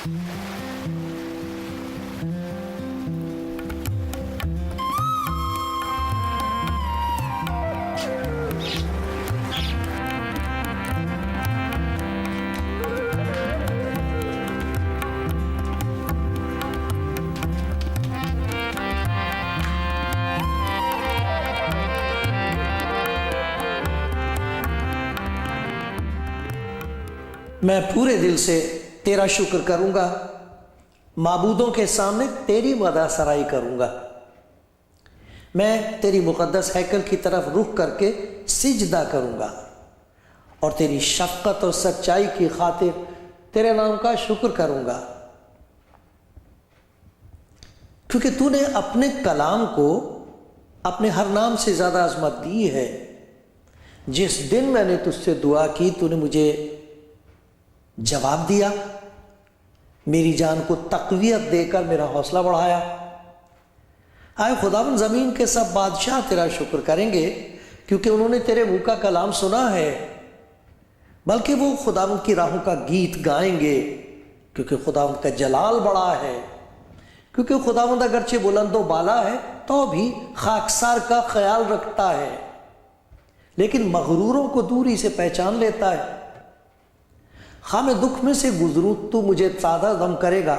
मैं पूरे दिल से तेरा शुक्र करूंगा, माबूदों के सामने तेरी मदह सराई करूंगा। मैं तेरी मुक़द्दस हैकल की तरफ रुख करके सिजदा करूंगा और तेरी शफ़क़त और सच्चाई की खातिर तेरे नाम का शुक्र करूंगा, क्योंकि तूने अपने कलाम को अपने हर नाम से ज़्यादा अज़मत दी है। जिस दिन मैंने तुझसे दुआ की तूने मुझे जवाब दिया, मेरी जान को तक़वियत देकर मेरा हौसला बढ़ाया। आए खुदावन, ज़मीन के सब बादशाह तेरा शुक्र करेंगे, क्योंकि उन्होंने तेरे मुँह का कलाम सुना है। बल्कि वो खुदावन की राहों का गीत गाएंगे, क्योंकि खुदावन का जलाल बड़ा है। क्योंकि खुदावंद अगरचे बुलंदो बाला है तो भी खाकसार का ख्याल रखता है, लेकिन मगरूरों को दूरी से पहचान लेता है। हाँ, मैं दुख में से गुजरूं, तू मुझे ताज़ा दम करेगा,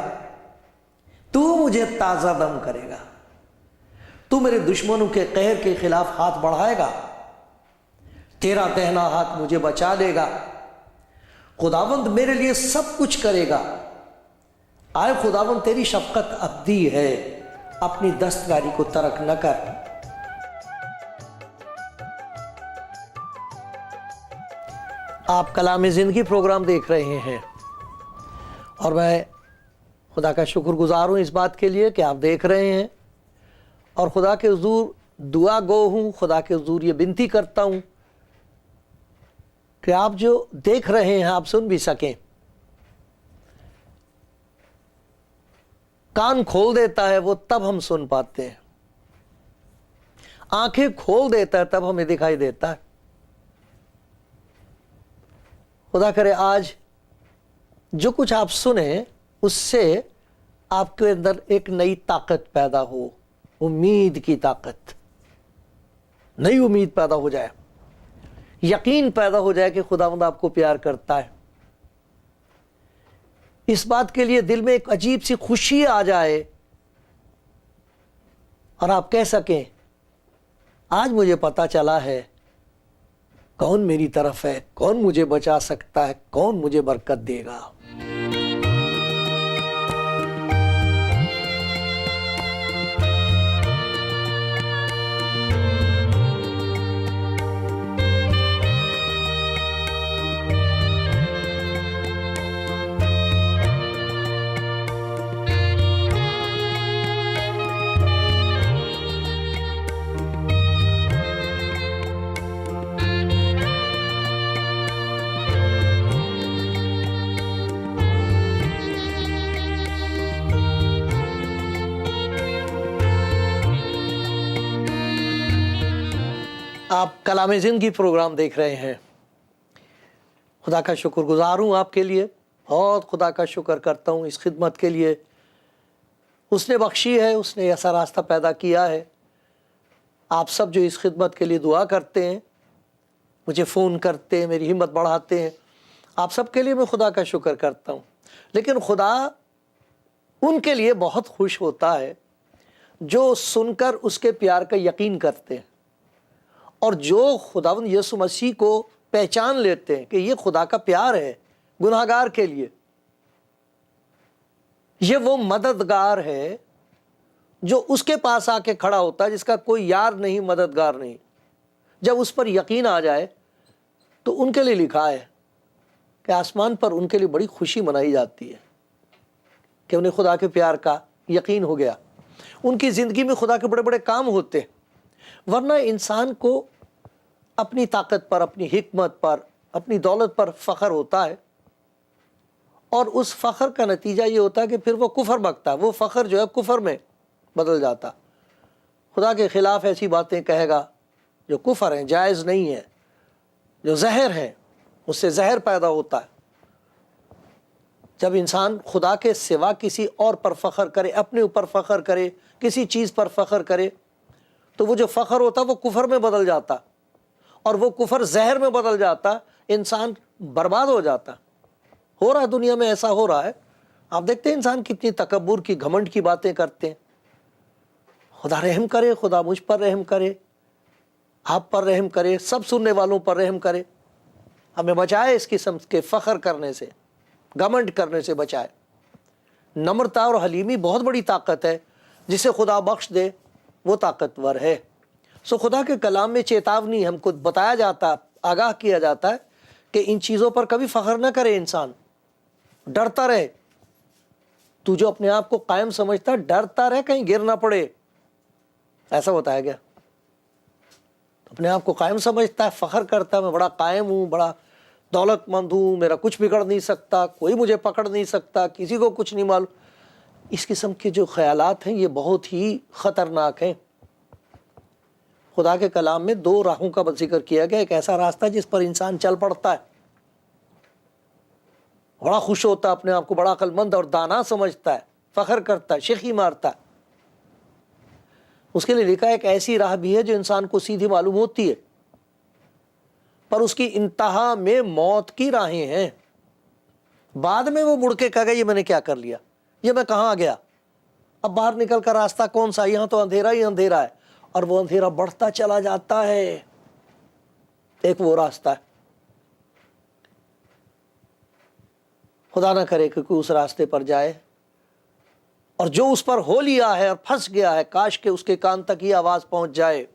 तू मुझे ताज़ा दम करेगा। तू मेरे दुश्मनों के कहर के खिलाफ हाथ बढ़ाएगा, तेरा दाहिना हाथ मुझे बचा लेगा। खुदावंद मेरे लिए सब कुछ करेगा। आए खुदावंद, तेरी शफ़क़त अब्दी है, अपनी दस्तकारी को तरक न कर। आप कलाम ज़िंदगी प्रोग्राम देख रहे हैं और मैं खुदा का शुक्रगुजार हूँ इस बात के लिए कि आप देख रहे हैं, और खुदा के हुज़ूर दुआ गो हूँ, खुदा के हुज़ूर ये विनती करता हूँ कि आप जो देख रहे हैं आप सुन भी सकें। कान खोल देता है वो तब हम सुन पाते हैं, आंखें खोल देता है तब हमें दिखाई देता है। खुदा करे आज जो कुछ आप सुने उससे आपके अंदर एक नई ताकत पैदा हो, उम्मीद की ताकत, नई उम्मीद पैदा हो जाए, यकीन पैदा हो जाए कि खुदावंद आपको प्यार करता है। इस बात के लिए दिल में एक अजीब सी खुशी आ जाए और आप कह सकें, आज मुझे पता चला है कौन मेरी तरफ है, कौन मुझे बचा सकता है, कौन मुझे बरकत देगा। आप कलाम ज़िंदगी प्रोग्राम देख रहे हैं। खुदा का शुक्रगुजार हूँ आपके लिए, बहुत खुदा का शुक्र करता हूँ इस खिदमत के लिए। उसने बख्शी है, उसने ऐसा रास्ता पैदा किया है। आप सब जो इस खिदमत के लिए दुआ करते हैं, मुझे फ़ोन करते हैं, मेरी हिम्मत बढ़ाते हैं, आप सब के लिए मैं खुदा का शुक्र करता हूँ। लेकिन खुदा उनके लिए बहुत खुश होता है जो सुनकर उसके प्यार का यकीन करते हैं और जो खुदावंद यीशु मसीह को पहचान लेते हैं कि ये खुदा का प्यार है गुनाहगार के लिए। ये वो मददगार है जो उसके पास आके खड़ा होता है, जिसका कोई यार नहीं, मददगार नहीं। जब उस पर यकीन आ जाए तो उनके लिए लिखा है कि आसमान पर उनके लिए बड़ी खुशी मनाई जाती है कि उन्हें खुदा के प्यार का यकीन हो गया। उनकी ज़िंदगी में खुदा के बड़े बड़े काम होते हैं। वरना इंसान को अपनी ताकत पर, अपनी हिकमत पर, अपनी दौलत पर फ़ख्र होता है और उस फ़ख्र का नतीजा ये होता है कि फिर वो कुफर बकता है। वो फ़ख्र जो है कुफर में बदल जाता। खुदा के ख़िलाफ़ ऐसी बातें कहेगा जो कुफर हैं, जायज़ नहीं है, जो जहर है, उससे जहर पैदा होता है। जब इंसान खुदा के सिवा किसी और पर फ़ख्र करे, अपने ऊपर फ़ख्र करे, किसी चीज़ पर फ़ख्र करे, तो वो जो फ़ख्र होता वो कुफर में बदल जाता, और वो कुफर जहर में बदल जाता, इंसान बर्बाद हो जाता। हो रहा है दुनिया में, ऐसा हो रहा है। आप देखते हैं इंसान कितनी तकब्बुर की, घमंड की बातें करते हैं। खुदा रहम करे, खुदा मुझ पर रहम करे, आप पर रहम करे, सब सुनने वालों पर रहम करे, हमें बचाए इस किस्म के फ़ख्र करने से, घमंड करने से बचाए। नम्रता और हलीमी बहुत बड़ी ताकत है, जिसे खुदा बख्श दे वो ताकतवर है। सो खुदा के कलाम में चेतावनी हमको बताया जाता, आगाह किया जाता है कि इन चीज़ों पर कभी फ़ख्र न करे इंसान, डरता रहे। तू जो अपने आप को कायम समझता है, डरता रहे कहीं गिर ना पड़े, ऐसा बताया गया। अपने आप को कायम समझता है, फ़ख्र करता है, मैं बड़ा कायम हूँ, बड़ा दौलतमंद हूँ, मेरा कुछ बिगड़ नहीं सकता, कोई मुझे पकड़ नहीं सकता, किसी को कुछ नहीं मालूम। इस किस्म के जो ख्यालात हैं ये बहुत ही ख़तरनाक हैं। खुदा के कलाम में दो राहों का जिक्र किया गया। एक ऐसा रास्ता जिस पर इंसान चल पड़ता है, बड़ा खुश होता है, अपने आप को बड़ा अक्लमंद और दाना समझता है, फ़ख्र करता है, शेखी मारता है। उसके लिए लिखा है एक ऐसी राह भी है जो इंसान को सीधी मालूम होती है, पर उसकी इंतहा में मौत की राहें हैं। बाद में वो मुड़ के कहेगा ये मैंने क्या कर लिया, ये मैं कहाँ गया, अब बाहर निकल कर रास्ता कौन सा, यहाँ तो अंधेरा ही अंधेरा है, और वो अंधेरा बढ़ता चला जाता है। एक वो रास्ता है, खुदा ना करे कि कोई उस रास्ते पर जाए, और जो उस पर हो लिया है और फंस गया है, काश के उसके कान तक ये आवाज़ पहुंच जाए,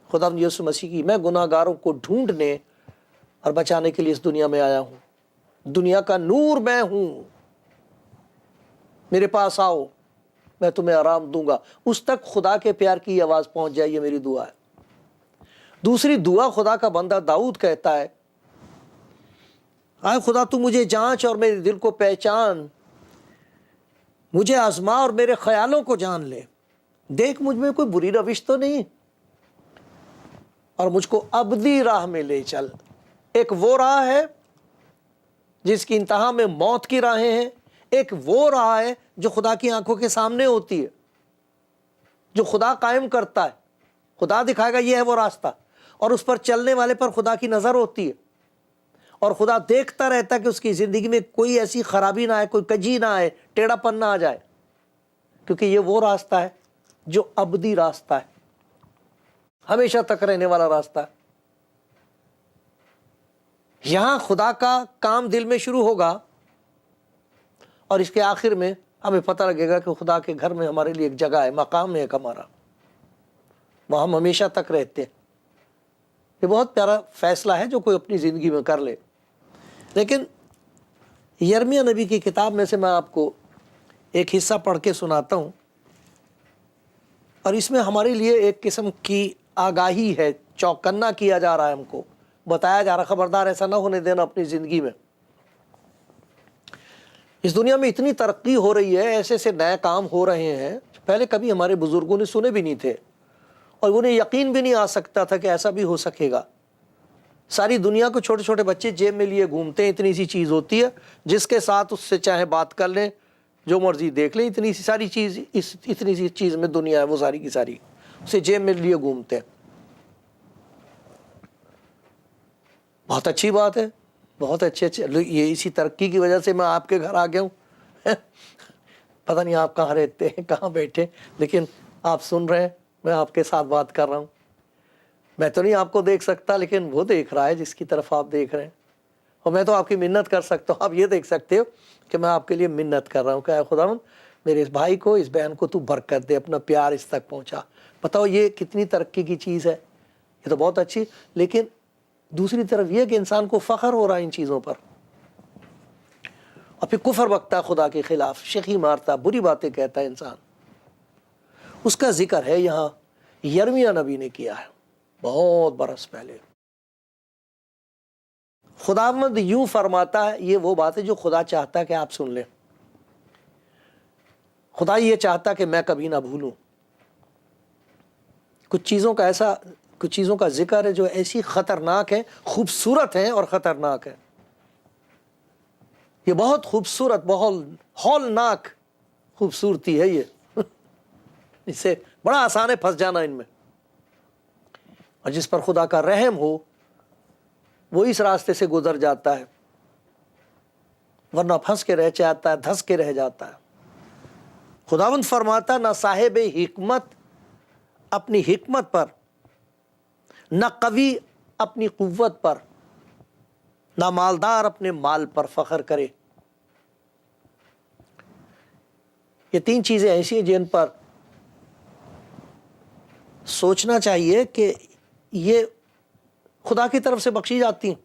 खुदा यीशु मसीह की, मैं गुनाहगारों को ढूंढने और बचाने के लिए इस दुनिया में आया हूँ, दुनिया का नूर मैं हूँ, मेरे पास आओ, मैं तुम्हें आराम दूंगा। उस तक खुदा के प्यार की आवाज़ पहुंच जाए, ये मेरी दुआ है। दूसरी दुआ खुदा का बंदा दाऊद कहता है, आए खुदा तू मुझे जांच और मेरे दिल को पहचान, मुझे आजमा और मेरे ख्यालों को जान ले, देख मुझ में कोई बुरी रविश तो नहीं, और मुझको अबदी राह में ले चल। एक वो राह है जिसकी इंतहा में मौत की राहें हैं, एक वो राह है जो खुदा की आंखों के सामने होती है, जो खुदा कायम करता है, खुदा दिखाएगा ये है वो रास्ता, और उस पर चलने वाले पर खुदा की नज़र होती है, और खुदा देखता रहता है कि उसकी ज़िंदगी में कोई ऐसी खराबी ना आए, कोई कजी ना आए, टेढ़ापन ना आ जाए, क्योंकि ये वो रास्ता है जो अबदी रास्ता है, हमेशा तक रहने वाला रास्ता है। यहां खुदा का काम दिल में शुरू होगा, और इसके आखिर में हमें पता लगेगा कि खुदा के घर में हमारे लिए एक जगह है, मकाम है एक हमारा, वहाँ हम हमेशा तक रहते हैं। ये बहुत प्यारा फैसला है जो कोई अपनी ज़िंदगी में कर ले। लेकिन यिर्मयाह नबी की किताब में से मैं आपको एक हिस्सा पढ़ के सुनाता हूँ, और इसमें हमारे लिए एक किस्म की आगाही है, चौकन्ना किया जा रहा है, हमको बताया जा रहा है, खबरदार ऐसा ना होने देना अपनी ज़िंदगी में। इस दुनिया में इतनी तरक्की हो रही है, ऐसे ऐसे नए काम हो रहे हैं पहले कभी हमारे बुजुर्गों ने सुने भी नहीं थे, और उन्हें यकीन भी नहीं आ सकता था कि ऐसा भी हो सकेगा। सारी दुनिया को छोटे छोटे बच्चे जेब में लिए घूमते हैं, इतनी सी चीज़ होती है जिसके साथ उससे चाहे बात कर लें, जो मर्जी देख लें, इतनी सी सारी चीज़, इतनी सी चीज़ में दुनिया है, वो सारी की सारी उसे जेब में लिए घूमते हैं। बहुत अच्छी बात है, बहुत अच्छे, ये इसी तरक्की की वजह से मैं आपके घर आ गया हूँ। पता नहीं आप कहाँ रहते हैं, कहाँ बैठे, लेकिन आप सुन रहे हैं, मैं आपके साथ बात कर रहा हूँ। मैं तो नहीं आपको देख सकता, लेकिन वो देख रहा है जिसकी तरफ आप देख रहे हैं, और मैं तो आपकी मिन्नत कर सकता हूँ। आप ये देख सकते हो कि मैं आपके लिए मिन्नत कर रहा हूँ, क्या खुदावंद मेरे इस भाई को, इस बहन को तू बरकत दे, अपना प्यार इस तक पहुँचा। बताओ ये कितनी तरक्की की चीज़ है, ये तो बहुत अच्छी। लेकिन दूसरी तरफ यह कि इंसान को फ़ख्र हो रहा है इन चीज़ों पर, और फिर कुफर बकता खुदा के ख़िलाफ़, शेखी मारता, बुरी बातें कहता है इंसान। उसका जिक्र है यहाँ यिर्मयाह नबी ने किया है बहुत बरस पहले। खुदावंद यूं फरमाता है, ये वो बात है जो खुदा चाहता है कि आप सुन लें। खुदा ये चाहता कि मैं कभी ना भूलूं। कुछ चीज़ों का जिक्र है जो ऐसी ख़तरनाक है, खूबसूरत है और ख़तरनाक है। ये बहुत खूबसूरत, बहुत हौलनाक खूबसूरती है ये। इससे बड़ा आसान है फंस जाना इनमें। और जिस पर खुदा का रहम हो वो इस रास्ते से गुजर जाता है, वरना फंस के रह जाता है, धंस के रह जाता है। खुदावंद फरमाता, ना साहिब हिकमत अपनी हिकमत पर, ना कवि अपनी कुव्वत पर, ना मालदार अपने माल पर फख्र करे। ये तीन चीजें ऐसी हैं जिन पर सोचना चाहिए कि ये खुदा की तरफ से बख्शी जाती हैं।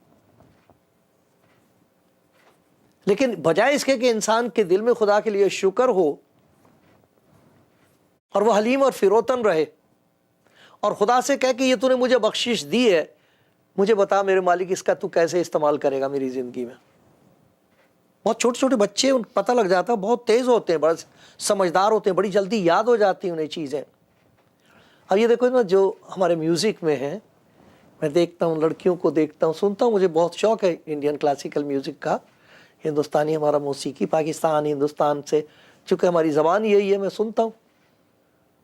लेकिन बजाय इसके कि इंसान के दिल में खुदा के लिए शुक्र हो और वह हलीम और फिरोतन रहे और खुदा से कहे कि ये तूने मुझे बख्शिश दी है, मुझे बता मेरे मालिक इसका तू कैसे इस्तेमाल करेगा मेरी ज़िंदगी में। बहुत छोटे छोटे बच्चे, उन पता लग जाता है, बहुत तेज़ होते हैं, बड़े समझदार होते हैं, बड़ी जल्दी याद हो जाती हैं उन्हें चीज़ें। अब ये देखो ना, जो हमारे म्यूज़िक में है, मैं देखता हूँ, लड़कियों को देखता हूँ, सुनता हूँ, मुझे बहुत शौक़ है इंडियन क्लासिकल म्यूज़िक का। हिंदुस्तानी हमारा मौसीकी, पाकिस्तान हिंदुस्तान से चूँकि हमारी ज़बान यही है, मैं सुनता हूँ।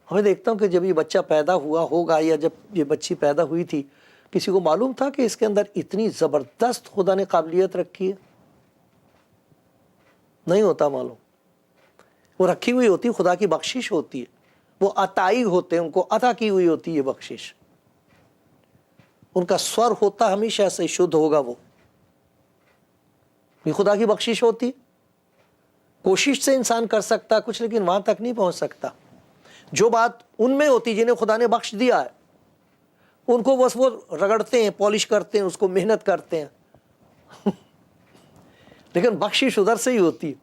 हमें देखता हूँ कि जब ये बच्चा पैदा हुआ होगा या जब ये बच्ची पैदा हुई थी, किसी को मालूम था कि इसके अंदर इतनी ज़बरदस्त खुदा ने काबिलियत रखी है? नहीं होता मालूम। वो रखी हुई होती, खुदा की बख्शिश होती है, वो अताई होते हैं, उनको अता की हुई होती है बख्शिश। उनका स्वर होता हमेशा से शुद्ध होगा, वो ये खुदा की बख्शिश होती। कोशिश से इंसान कर सकता कुछ, लेकिन वहां तक नहीं पहुंच सकता। जो बात उनमें होती जिन्हें खुदा ने बख्श दिया है, उनको बस वो रगड़ते हैं, पॉलिश करते हैं, उसको मेहनत करते हैं लेकिन बख्शिश उधर से ही होती है।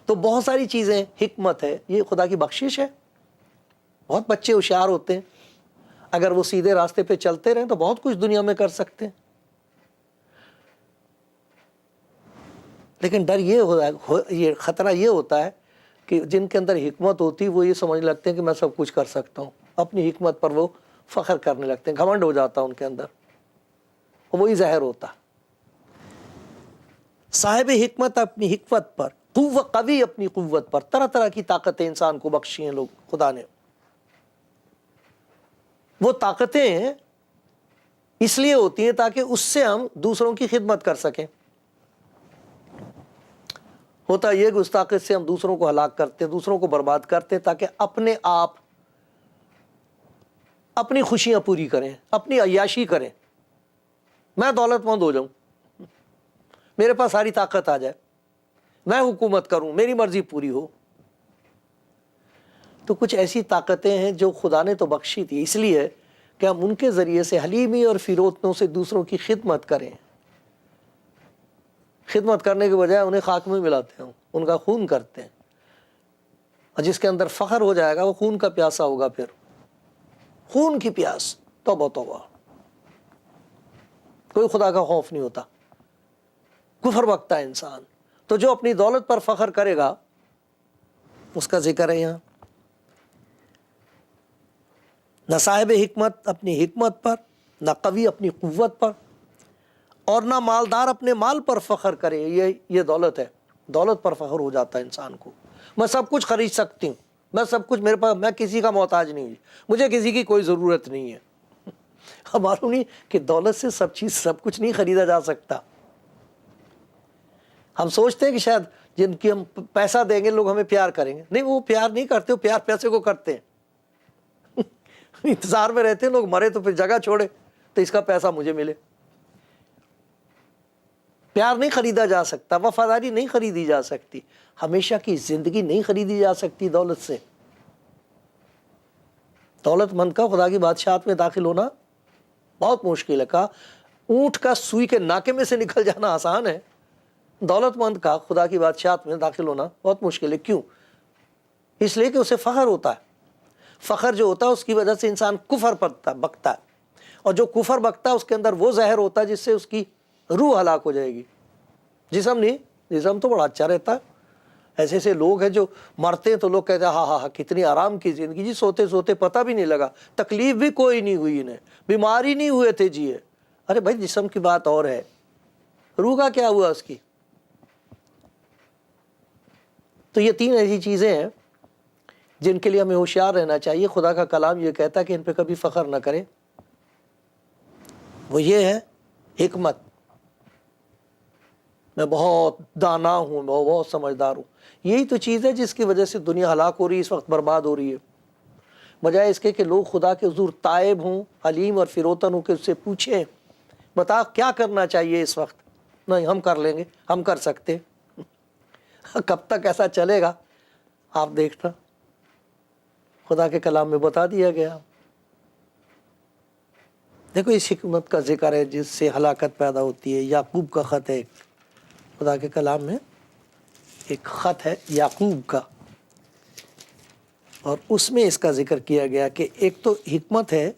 तो बहुत सारी चीज़ें, हिकमत है, ये खुदा की बख्शिश है। बहुत बच्चे होशियार होते हैं, अगर वो सीधे रास्ते पे चलते रहें तो बहुत कुछ दुनिया में कर सकते हैं। लेकिन डर ये ये खतरा ये होता है कि जिनके अंदर हिकमत होती है वो ये समझ लगते हैं कि मैं सब कुछ कर सकता हूँ। अपनी हिकमत पर वो फ़ख्र करने लगते हैं, घमंड हो जाता है उनके अंदर, और वही जहर होता। साहिब हिकमत अपनी हिकमत पर, कवि अपनी कुव्वत पर, तरह तरह की ताकतें इंसान को बख्शी हैं लोग, खुदा ने। वो ताकतें इसलिए होती हैं ताकि उससे हम दूसरों की खिदमत कर सकें। होता यह कि उस ताकत से हम दूसरों को हलाक करते, दूसरों को बर्बाद करते, ताकि अपने आप अपनी खुशियां पूरी करें, अपनी अय्याशी करें। मैं दौलतमंद हो जाऊं, मेरे पास सारी ताकत आ जाए, मैं हुकूमत करूं, मेरी मर्जी पूरी हो। तो कुछ ऐसी ताकतें हैं जो खुदा ने तो बख्शी थी, इसलिए कि हम उनके ज़रिए से हलीमी और फिरोतनों से दूसरों की खिदमत करें। खिदमत करने के बजाय उन्हें खाक में मिलाते हैं, उनका खून करते हैं। और जिसके अंदर फ़ख्र हो जाएगा वो खून का प्यासा होगा, फिर खून की प्यास, तौबा तौबा। कोई खुदा का खौफ नहीं होता, कुफर बकता है इंसान। तो जो अपनी दौलत पर फ़ख्र करेगा, उसका जिक्र है यहाँ। न साहिब हिकमत अपनी हिकमत पर, न कवि अपनी कुव्वत पर, और ना मालदार अपने माल पर फ़ख्र करे। ये दौलत है, दौलत पर फ़ख्र हो जाता है इंसान को। मैं सब कुछ खरीद सकती हूँ, मैं सब कुछ मेरे पास, मैं किसी का मोहताज नहीं हूँ, मुझे किसी की कोई ज़रूरत नहीं है। अब मालूम नहीं कि दौलत से सब चीज़, सब कुछ नहीं खरीदा जा सकता। हम सोचते हैं कि शायद जिनकी हम पैसा देंगे लोग हमें प्यार करेंगे। नहीं, वो प्यार नहीं करते, वो प्यार पैसे को करते हैं। इंतजार में रहते हैं लोग, मरे तो फिर जगह छोड़े तो इसका पैसा मुझे मिले। प्यार नहीं खरीदा जा सकता, वफादारी नहीं खरीदी जा सकती, हमेशा की जिंदगी नहीं खरीदी जा सकती दौलत से। दौलतमंद का खुदा की बादशाहत में दाखिल होना बहुत मुश्किल है। कहा ऊंट का सुई के नाके में से निकल जाना आसान है, दौलतमंद का खुदा की बादशाहत में दाखिल होना बहुत मुश्किल है। क्यों? इसलिए कि उसे फ़ख्र होता है। फ़ख्र जो होता है उसकी वजह से इंसान कुफर बकता है, और जो कुफर बकता है उसके अंदर वो जहर होता है जिससे उसकी रूह हलाक हो जाएगी। जिस्म नहीं, जिस्म तो बड़ा अच्छा रहता है। ऐसे ऐसे लोग हैं जो मरते हैं तो लोग कहते हैं हाँ हाँ हाँ कितनी आराम की ज़िंदगी जी, सोते सोते पता भी नहीं लगा, तकलीफ भी कोई नहीं हुई, इन्हें बीमारी नहीं हुए थे जिए। अरे भाई, जिस्म की बात और है, रूह का क्या हुआ उसकी? तो ये 3 ऐसी चीज़ें हैं जिनके लिए हमें होशियार रहना चाहिए। खुदा का कलाम ये कहता है कि इन पे कभी फ़ख्र ना करें। वो ये है हिकमत, मैं बहुत दाना हूँ, मैं बहुत समझदार हूँ। यही तो चीज़ है जिसकी वजह से दुनिया हलाक हो रही है, इस वक्त बर्बाद हो रही है। बजाय इसके कि लोग खुदा के हुज़ूर ताइब हों, हलीम और फिरोतन हो के उससे पूछें, बता क्या करना चाहिए इस वक्त। नहीं, हम कर लेंगे, हम कर सकते। कब तक ऐसा चलेगा आप देखना। खुदा के कलाम में बता दिया गया। देखो इस हिकमत का जिक्र है जिससे हलाकत पैदा होती है। याकूब का ख़त है, खुदा के कलाम में एक ख़त है याकूब का, और उसमें इसका जिक्र किया गया कि एक तो हिकमत है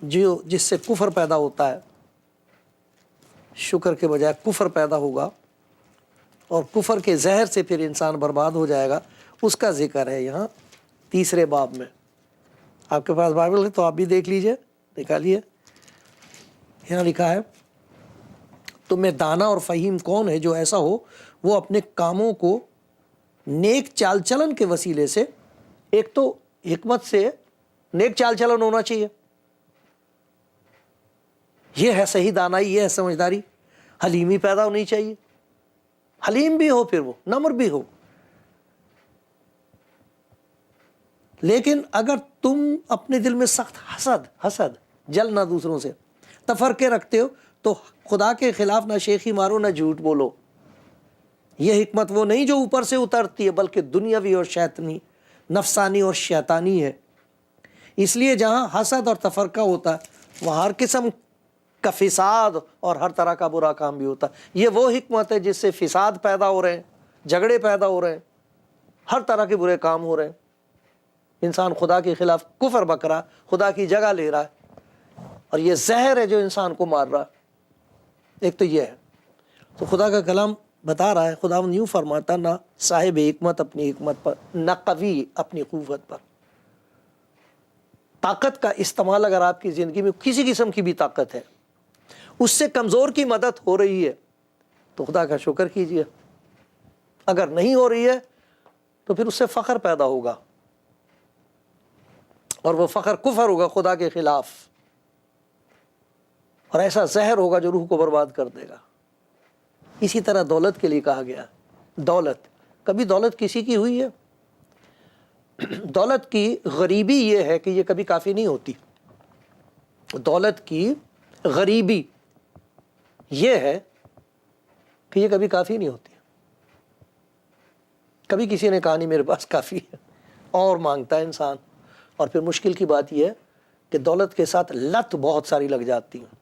जो जिससे कुफर पैदा होता है, शुक्र के बजाय कुफर पैदा होगा और कुफर के जहर से फिर इंसान बर्बाद हो जाएगा। उसका जिक्र है यहाँ 3 बाब में। आपके पास बाइबल है तो आप भी देख लीजिए, निकालिए। यहाँ लिखा है, तो मैं दाना और फ़हीम कौन है जो ऐसा हो वो अपने कामों को नेक चाल चलन के वसीले से, एक तो हिकमत से नेक चाल चलन होना चाहिए, ये है सही दानाई, ये है समझदारी। हलीमी पैदा होनी चाहिए, हलीम भी हो, फिर वो नम्र भी हो। लेकिन अगर तुम अपने दिल में सख्त हसद जलना दूसरों से तफरके रखते हो तो खुदा के खिलाफ ना शेखी मारो ना झूठ बोलो। यह हिकमत वो नहीं जो ऊपर से उतरती है, बल्कि दुनियावी और शैतानी, नफसानी और शैतानी है। इसलिए जहाँ हसद और तफरका होता है वहाँ हर किस्म का फिसाद और हर तरह का बुरा काम भी होता है। ये वो हिकमत है जिससे फिसाद पैदा हो रहे हैं, झगड़े पैदा हो रहे हैं, हर तरह के बुरे काम हो रहे हैं। इंसान खुदा के खिलाफ कुफर बक रहा, खुदा की जगह ले रहा है, और ये जहर है जो इंसान को मार रहा है। एक तो ये है। तो खुदा का कलाम बता रहा है, खुदा यूँ फरमाता, ना साहिब हिकमत अपनी हिकमत पर, ना कवी अपनी क़ुव्वत पर। ताकत का इस्तेमाल अगर आपकी ज़िंदगी में किसी किस्म की भी ताकत है, उससे कमज़ोर की मदद हो रही है तो खुदा का शुक्र कीजिए। अगर नहीं हो रही है तो फिर उससे फ़ख्र पैदा होगा, और वो फ़ख्र कुफर होगा खुदा के ख़िलाफ़, और ऐसा जहर होगा जो रूह को बर्बाद कर देगा। इसी तरह दौलत के लिए कहा गया, दौलत, कभी दौलत किसी की हुई है? दौलत की गरीबी ये है कि ये कभी काफ़ी नहीं होती। दौलत की गरीबी ये है कि ये कभी काफ़ी नहीं होती। कभी किसी ने कहा नहीं मेरे पास काफ़ी है, और मांगता है इंसान। और फिर मुश्किल की बात यह है कि दौलत के साथ लत बहुत सारी लग जाती हैं।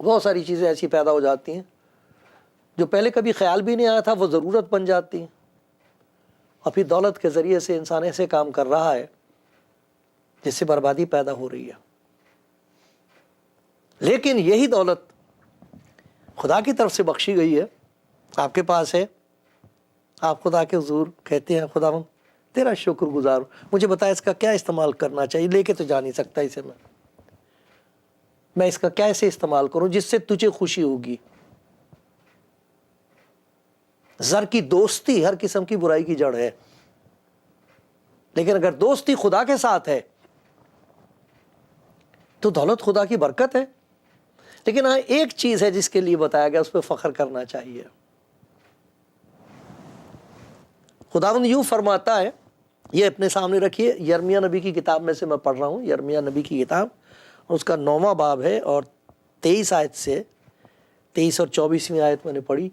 बहुत सारी चीज़ें ऐसी पैदा हो जाती हैं जो पहले कभी ख्याल भी नहीं आया था, वो ज़रूरत बन जाती हैं, और फिर दौलत के ज़रिए से इंसान ऐसे काम कर रहा है जिससे बर्बादी पैदा हो रही है। लेकिन यही दौलत खुदा की तरफ से बख्शी गई है, आपके पास है। आप खुदा के हुजूर कहते हैं, खुदावंद तेरा शुक्रगुजार हूँ, मुझे बता इसका क्या इस्तेमाल करना चाहिए। लेके तो जा नहीं सकता इसे मैं इसका कैसे इस्तेमाल करूं जिससे तुझे खुशी होगी। ज़र की दोस्ती हर किस्म की बुराई की जड़ है, लेकिन अगर दोस्ती खुदा के साथ है तो दौलत खुदा की बरकत है। लेकिन हाँ, एक चीज़ है जिसके लिए बताया गया, उस पर फ़ख्र करना चाहिए। खुदावंद यूँ फरमाता है, ये अपने सामने रखिए, यर्मिया नबी की किताब में से मैं पढ़ रहा हूँ, यर्मिया नबी की किताब, उसका 9वां बाब है और 23 आयत से 23 और 24वीं आयत मैंने पढ़ी।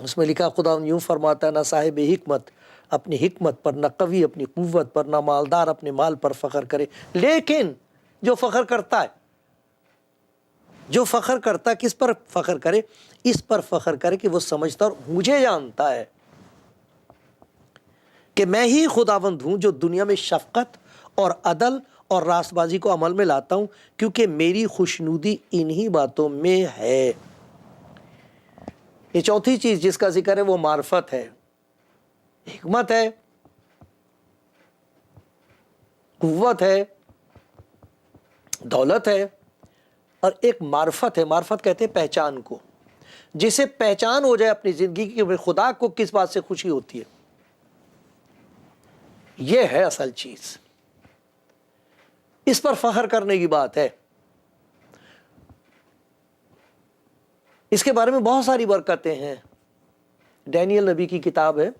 उसमें लिखा, खुदावंद यूँ फरमाता है, ना साहिब हिकमत अपनी हिकमत पर, ना कवी अपनी क़ुव्वत पर, ना मालदार अपने माल पर फ़ख्र करे। लेकिन जो फ़ख्र करता है, जो फ़ख्र करता है, किस पर फ़ख्र करे? इस पर फ़ख्र करे कि वो समझता और मुझे जानता है कि मैं ही खुदावंद हूँ जो दुनिया में शफ़क़त और अदल और रास्तबाजी को अमल में लाता हूँ, क्योंकि मेरी खुशनुदी इन्हीं बातों में है। ये चौथी चीज़ जिसका जिक्र है वो मार्फत है, हिकमत है, कुव्वत है, दौलत है, और एक मार्फत है। मार्फत कहते हैं पहचान को। जिसे पहचान हो जाए अपनी ज़िंदगी की कि खुदा को किस बात से खुशी होती है। यह है असल चीज़, इस पर फख्र करने की बात है। इसके बारे में बहुत सारी बरकतें हैं। डैनियल नबी की किताब है,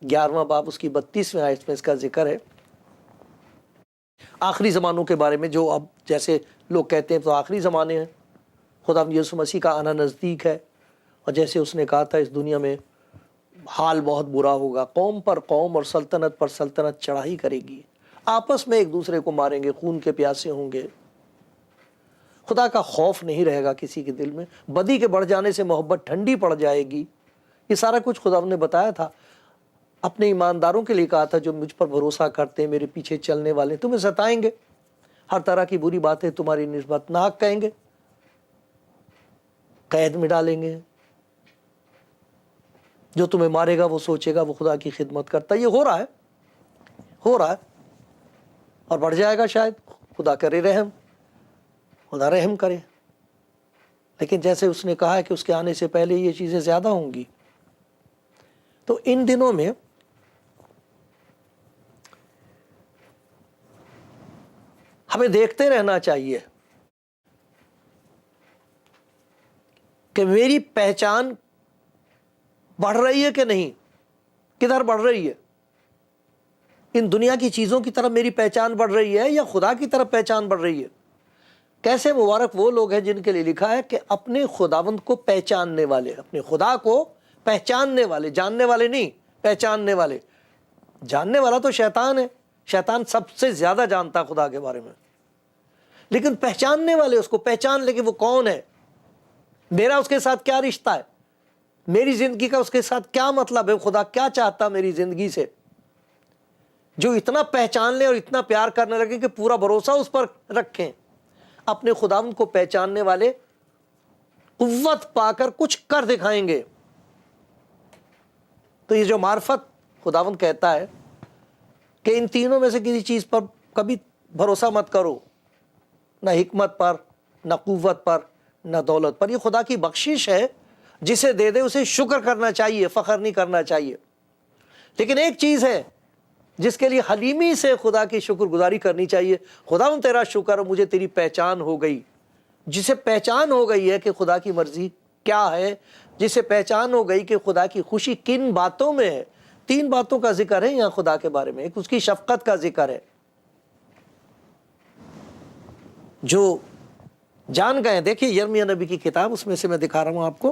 11वां बाब, उसकी 32वें आयत में इसका जिक्र है। आखिरी ज़मानों के बारे में, जो अब जैसे लोग कहते हैं तो आखिरी ज़माने हैं, खुदा यीशु मसीह का आना नज़दीक है, और जैसे उसने कहा था इस दुनिया में हाल बहुत बुरा होगा, कौम पर कौम और सल्तनत पर सल्तनत चढ़ाई करेगी, आपस में एक दूसरे को मारेंगे, खून के प्यासे होंगे, खुदा का खौफ नहीं रहेगा किसी के दिल में, बदी के बढ़ जाने से मोहब्बत ठंडी पड़ जाएगी। ये सारा कुछ खुदा ने बताया था, अपने ईमानदारों के लिए कहा था, जो मुझ पर भरोसा करते हैं, मेरे पीछे चलने वाले, तुम्हें सताएंगे, हर तरह की बुरी बातें तुम्हारी निस्बत नाहक कहेंगे, कैद में डालेंगे, जो तुम्हें मारेगा वो सोचेगा वो खुदा की खिदमत करता है। ये हो रहा है और बढ़ जाएगा शायद। खुदा करे रहम, खुदा रहम करे। लेकिन जैसे उसने कहा है कि उसके आने से पहले ये चीज़ें ज़्यादा होंगी। तो इन दिनों में हमें देखते रहना चाहिए कि मेरी पहचान बढ़ रही है कि नहीं, किधर बढ़ रही है। इन दुनिया की चीज़ों की तरफ मेरी पहचान बढ़ रही है या खुदा की तरफ पहचान बढ़ रही है। कैसे मुबारक वो लोग हैं जिनके लिए लिखा है कि अपने खुदावंद को पहचानने वाले, अपने खुदा को पहचानने वाले, जानने वाले नहीं, पहचानने वाले। जानने वाला तो शैतान है, शैतान सबसे ज़्यादा जानता है खुदा के बारे में, लेकिन पहचानने वाले उसको पहचान ले कि वो कौन है, मेरा उसके साथ क्या रिश्ता है, मेरी ज़िंदगी का उसके साथ क्या मतलब है, खुदा क्या चाहता मेरी ज़िंदगी से। जो इतना पहचान ले और इतना प्यार करने लगे कि पूरा भरोसा उस पर रखें। अपने खुदावंद को पहचानने वाले कुव्वत पाकर कुछ कर दिखाएंगे। तो ये जो मार्फत खुदावंद कहता है कि इन तीनों में से किसी चीज़ पर कभी भरोसा मत करो, ना हिकमत पर, ना कुव्वत पर, ना दौलत पर। ये खुदा की बख्शिश है, जिसे दे दे उसे शुक्र करना चाहिए, फ़ख्र नहीं करना चाहिए। लेकिन एक चीज़ है जिसके लिए हलीमी से खुदा की शुक्रगुजारी करनी चाहिए। खुदा तेरा शुक्र, मुझे तेरी पहचान हो गई। जिसे पहचान हो गई है कि खुदा की मर्जी क्या है, जिसे पहचान हो गई कि खुदा की खुशी किन बातों में है। 3 बातों का जिक्र है यहाँ खुदा के बारे में। एक उसकी शफकत का जिक्र है, जो जान गए। देखिए यिर्मयाह नबी की किताब, उसमें से मैं दिखा रहा हूँ आपको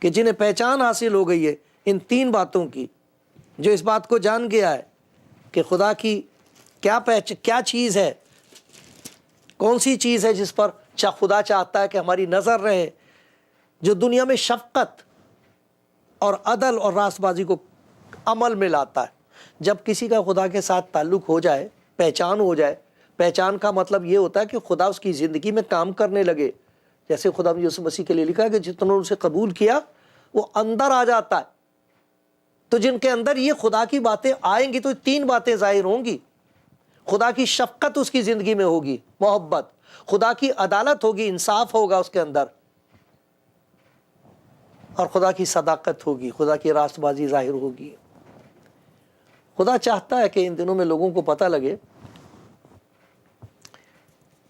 कि जिन्हें पहचान हासिल हो गई है इन 3 बातों की, जो इस बात को जान गया है कि खुदा की क्या चीज़ है, कौन सी चीज़ है जिस पर खुदा चाहता है कि हमारी नज़र रहे, जो दुनिया में शफकत और अदल और रास्तबाजी को अमल में लाता है। जब किसी का खुदा के साथ ताल्लुक़ हो जाए, पहचान हो जाए, पहचान का मतलब ये होता है कि खुदा उसकी ज़िंदगी में काम करने लगे। जैसे खुदा यीशु मसीह के लिए लिखा है कि जितनों उसे कबूल किया वो अंदर आ जाता है। तो जिनके अंदर ये खुदा की बातें आएंगी तो 3 बातें जाहिर होंगी। खुदा की शफकत उसकी ज़िंदगी में होगी, मोहब्बत, खुदा की अदालत होगी, इंसाफ होगा उसके अंदर, और खुदा की सदाकत होगी, खुदा की रास्तबाजी जाहिर होगी। खुदा चाहता है कि इन दिनों में लोगों को पता लगे,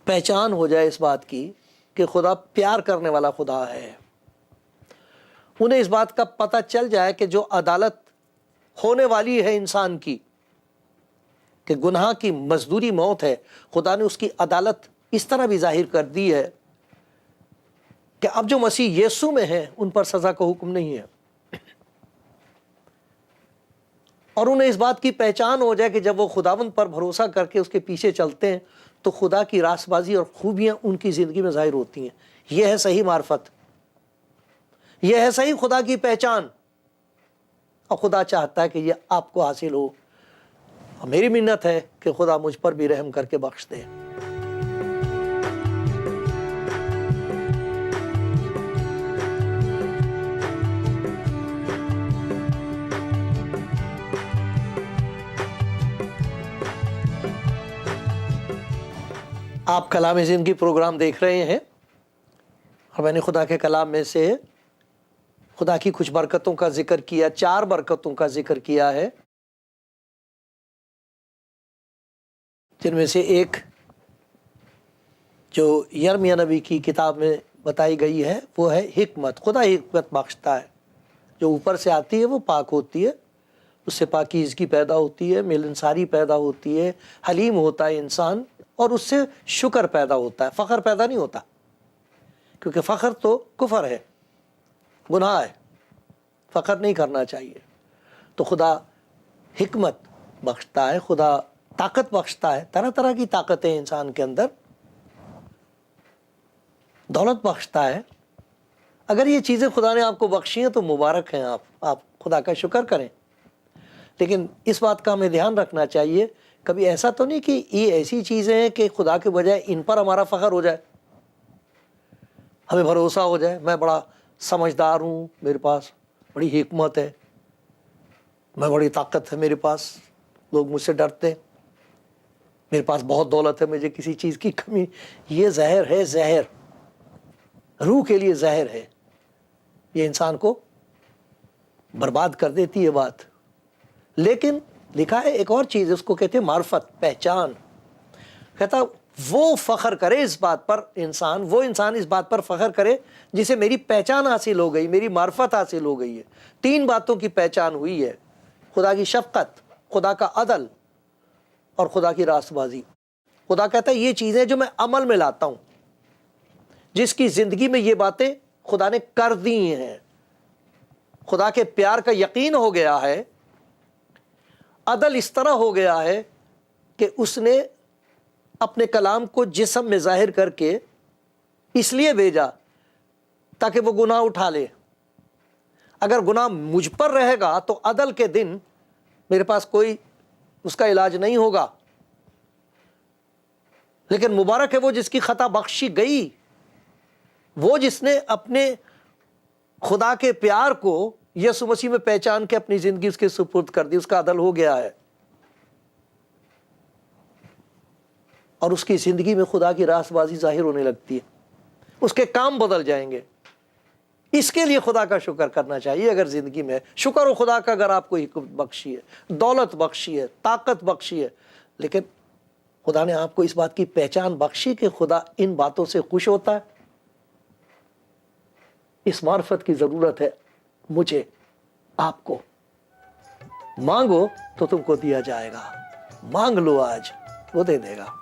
पहचान हो जाए इस बात की कि खुदा प्यार करने वाला खुदा है। उन्हें इस बात का पता चल जाए कि जो अदालत होने वाली है इंसान की, कि गुनाह की मजदूरी मौत है, खुदा ने उसकी अदालत इस तरह भी जाहिर कर दी है कि अब जो मसीह यीशु में है उन पर सज़ा का हुक्म नहीं है। और उन्हें इस बात की पहचान हो जाए कि जब वो खुदावंद पर भरोसा करके उसके पीछे चलते हैं तो खुदा की रास्तबाजी और खूबियाँ उनकी ज़िंदगी में जाहिर होती हैं। यह है सही मार्फत, यह है सही खुदा की पहचान। और खुदा चाहता है कि यह आपको हासिल हो। और मेरी मिन्नत है कि खुदा मुझ पर भी रहम करके बख्श दे। आप कलाम ज़िंदगी प्रोग्राम देख रहे हैं और मैंने खुदा के कलाम में से खुदा की कुछ बरकतों का जिक्र किया, 4 बरकतों का जिक्र किया है, जिनमें से एक जो यिर्मयाह नबी की किताब में बताई गई है वो है हिकमत। खुदा हिकमत बख्शता है, जो ऊपर से आती है वो पाक होती है, उससे पाकीज़गी पैदा होती है, मिलनसारी पैदा होती है, हलीम होता है इंसान, और उससे शुक्र पैदा होता है, फ़ख्र पैदा नहीं होता, क्योंकि फ़ख्र तो कुफर है, गुनाह है, फ़ख्र नहीं करना चाहिए। तो खुदा हिकमत बख्शता है, खुदा ताकत बख्शता है, तरह तरह की ताकतें इंसान के अंदर, दौलत बख्शता है। अगर ये चीज़ें खुदा ने आपको बख्शी हैं तो मुबारक हैं, आप खुदा का शुक्र करें। लेकिन इस बात का हमें ध्यान रखना चाहिए, कभी ऐसा तो नहीं कि ये ऐसी चीज़ें हैं कि खुदा के बजाय इन पर हमारा फ़ख्र हो जाए, हमें भरोसा हो जाए, मैं बड़ा समझदार हूँ, मेरे पास बड़ी हिकमत है, मैं बड़ी ताकत है मेरे पास, लोग मुझसे डरते हैं, मेरे पास बहुत दौलत है, मुझे किसी चीज़ की कमी। ये जहर है, जहर रूह के लिए जहर है, ये इंसान को बर्बाद कर देती है बात। लेकिन लिखा है एक और चीज़, उसको कहते हैं मार्फत, पहचान। कहता वो फ़ख्र करे इस बात पर, वो इंसान इस बात पर फ़ख्र करे जिसे मेरी पहचान हासिल हो गई, मेरी मार्फत हासिल हो गई है। 3 बातों की पहचान हुई है, खुदा की शफ़क़त, खुदा का अदल और खुदा की रास्तबाजी। खुदा कहता है ये चीज़ें जो मैं अमल में लाता हूँ, जिसकी ज़िंदगी में ये बातें खुदा ने कर दी हैं, खुदा के प्यार का यकीन हो गया है, अदल इस तरह हो गया है कि उसने अपने कलाम को जिस्म में ज़ाहिर करके इसलिए भेजा ताकि वो गुनाह उठा ले। अगर गुनाह मुझ पर रहेगा तो अदल के दिन मेरे पास कोई उसका इलाज नहीं होगा। लेकिन मुबारक है वो जिसकी खता बख्शी गई, वो जिसने अपने खुदा के प्यार को यीशु मसीह में पहचान के अपनी ज़िंदगी उसके सुपुर्द कर दी, उसका अदल हो गया है और उसकी ज़िंदगी में खुदा की रास्तबाजी जाहिर होने लगती है, उसके काम बदल जाएंगे। इसके लिए खुदा का शुक्र करना चाहिए। अगर ज़िंदगी में शुक्र हो खुदा का, अगर आपको हिकमत बख्शी है, दौलत बख्शी है, ताकत बख्शी है, लेकिन खुदा ने आपको इस बात की पहचान बख्शी कि खुदा इन बातों से खुश होता है। इस मार्फत की ज़रूरत है मुझे, आपको। मांगो तो तुमको दिया जाएगा, मांग लो आज, वो दे देगा।